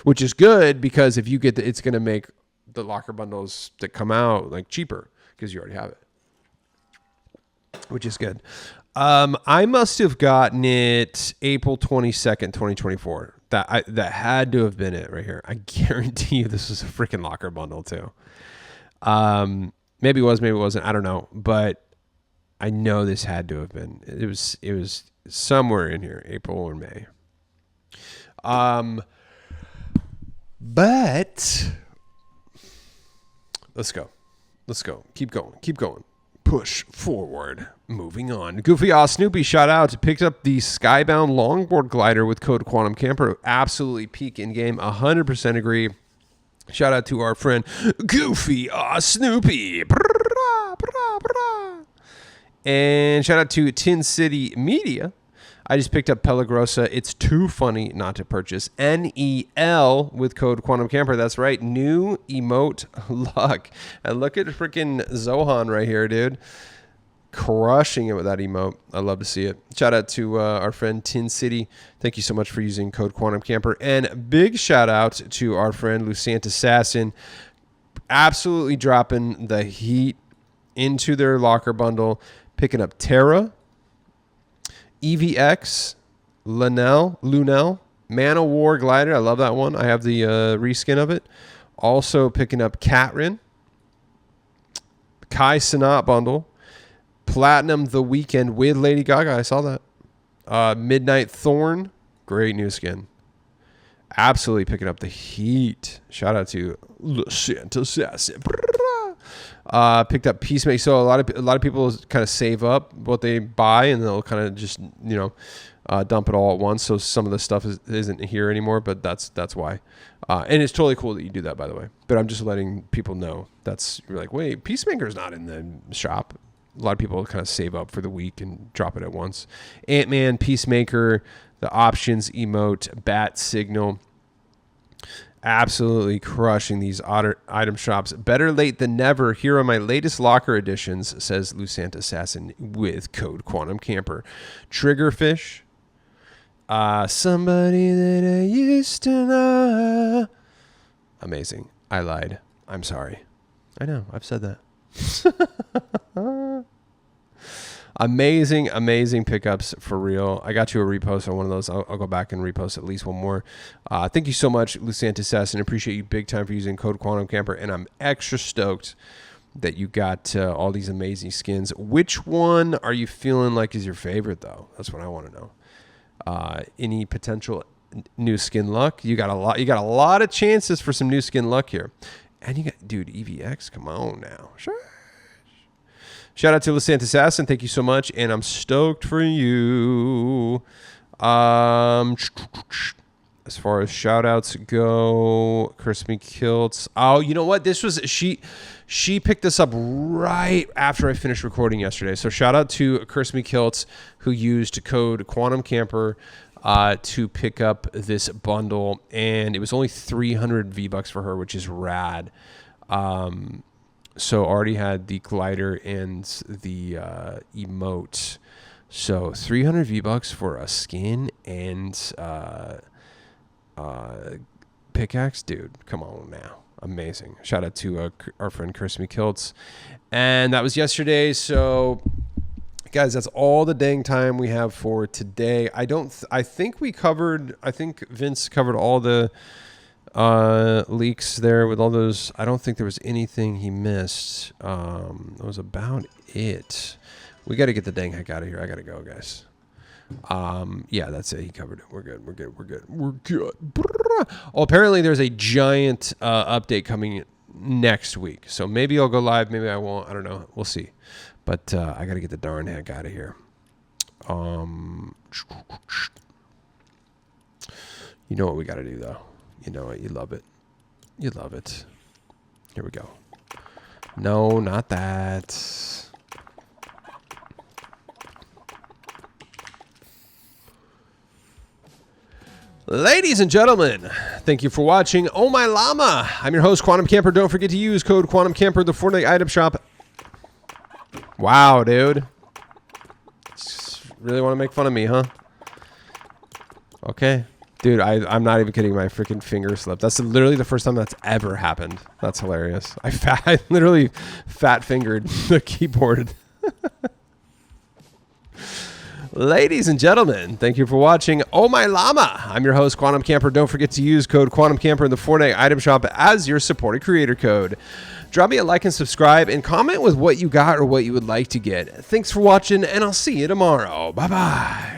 which is good because if you get it's going to make the locker bundles that come out like cheaper because you already have it, which is good. I must have gotten it April 22nd, 2024. That had to have been it right here. I guarantee you this was a freaking locker bundle too. Maybe it was, maybe it wasn't. I don't know, but I know this had to have been. It was somewhere in here, April or May. But let's go. Keep going. Push forward. Moving on. Goofy Snoopy shout out. Picked up the Skybound longboard glider with code Quantum Camper. Absolutely peak in game. 100% agree. Shout out to our friend Goofy Snoopy. And shout out to Tin City Media. I just picked up Pelagrosa. It's too funny not to purchase. NEL with code Quantum Camper. That's right. New emote luck. And look at freaking Zohan right here, dude. Crushing it with that emote. I love to see it. Shout out to our friend Tin City. Thank you so much for using code Quantum Camper. And big shout out to our friend Lucent Assassin. Absolutely dropping the heat into their locker bundle. Picking up Terra, EVX, Lunel, Man of War Glider. I love that one. I have the reskin of it. Also picking up Catrin, Kai Sanat bundle, Platinum The Weekend with Lady Gaga. I saw that. Midnight Thorn. Great new skin. Absolutely picking up the heat. Shout out to Lucent Assassin. Picked up Peacemaker. So a lot of people kind of save up what they buy and they'll kind of just dump it all at once. So some of the stuff isn't here anymore, but that's why. And it's totally cool that you do that, by the way. But I'm just letting people know you're like, wait, Peacemaker's not in the shop. A lot of people kind of save up for the week and drop it at once. Ant-Man, Peacemaker, the options emote, bat signal. Absolutely crushing these item shops. Better late than never. Here are my latest locker editions, says Lucent Assassin with code Quantum Camper. Triggerfish, Somebody that I used to know. Amazing. I lied. I'm sorry. I know. I've said that. Amazing pickups for real. I got you a repost on one of those. I'll go back and repost at least one more. Thank you so much, Lucian Assassin. Appreciate you big time for using code Quantum Camper, and I'm extra stoked that you got all these amazing skins. Which one are you feeling like is your favorite, though? That's what I want to know. Any potential new skin luck? You got a lot. You got a lot of chances for some new skin luck here, and you got, dude, EVX. Come on now, sure. Shout out to Lucent Assassin. Thank you so much. And I'm stoked for you. As far as shout outs go, Crispy Kilts. Oh, you know what? This was, she picked this up right after I finished recording yesterday. So shout out to Crispy Kilts, who used code Quantum Camper to pick up this bundle. And it was only 300 V-Bucks for her, which is rad. So already had the glider and the emote. So 300 V-Bucks for a skin and pickaxe, dude. Come on now, amazing. Shout out to our friend Crispy Kilts, and that was yesterday. So, guys, that's all the dang time we have for today. I think we covered. I think Vince covered all the leaks there with all those. I don't think there was anything he missed. That was about it. We got to get the dang heck out of here. I got to go, guys. Yeah, that's it. He covered it. We're good. Oh, apparently there's a giant update coming next week. So maybe I'll go live. Maybe I won't. I don't know. We'll see. But I got to get the darn heck out of here. You know what we got to do, though. You know it. You love it. You love it. Here we go. No, not that. Ladies and gentlemen, thank you for watching Oh My Llama. I'm your host, Quantum Camper. Don't forget to use code Quantum Camper, the Fortnite item shop. Wow, dude. Really want to make fun of me, huh? Okay. Dude, I'm not even kidding. My freaking finger slipped. That's literally the first time that's ever happened. That's hilarious. I literally fat-fingered the keyboard. Ladies and gentlemen, thank you for watching Oh My Llama. I'm your host, Quantum Camper. Don't forget to use code Quantum Camper in the Fortnite item shop as your supported creator code. Drop me a like and subscribe and comment with what you got or what you would like to get. Thanks for watching, and I'll see you tomorrow. Bye-bye.